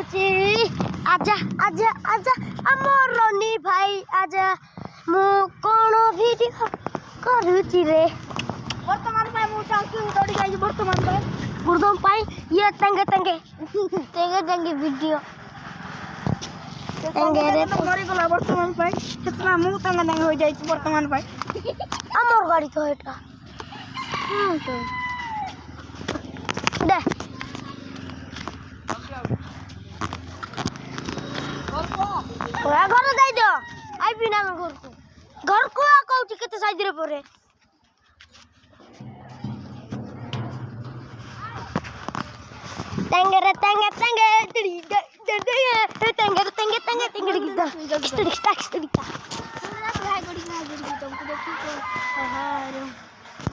କରୁଛି ଆଜା ଆଜା ଆଜା ଆମ ରନି ଭାଇ ଆଜା ମୁଁ କ'ଣ ଭିଡ଼ିଓ କରୁଛି ରେ ବର୍ତ୍ତମାନ ପାଇଁ ମୁଁ ଟାଙ୍କି ଦୌଡ଼ି ଯାଇଛି ବର୍ତ୍ତମାନ ପାଇଁ ଇଏ ତେଙ୍ଗେ ତେଙ୍ଗେ ତେଙ୍ଗେ ତେଙ୍ଗେ ଭିଡ଼ିଓ ତେଙ୍ଗେରେ ମରିଗଲା ବର୍ତ୍ତମାନ ପାଇଁ ସେଥିପାଇଁ ମୁଁ ତେଙ୍ଗେ ତେଙ୍ଗେ ହୋଇଯାଇଛି ବର୍ତ୍ତମାନ ପାଇଁ ଆମର ଗାଡ଼ି ତ ଏଇଟା ତ ଦେ ଘର ଯାଇଦିଅ ଆଇବି ନା ଆମେ ଘରକୁ କହୁଛି କେତେ ସାଇଜରେ ପରେ ତେଙ୍ଗେରେ ତେଙ୍ଗେ ତେଙ୍ଗେ ତେଙ୍ଗେରେ ତେଙ୍ଗେ ତେଙ୍ଗେ ତେଙ୍ଗେ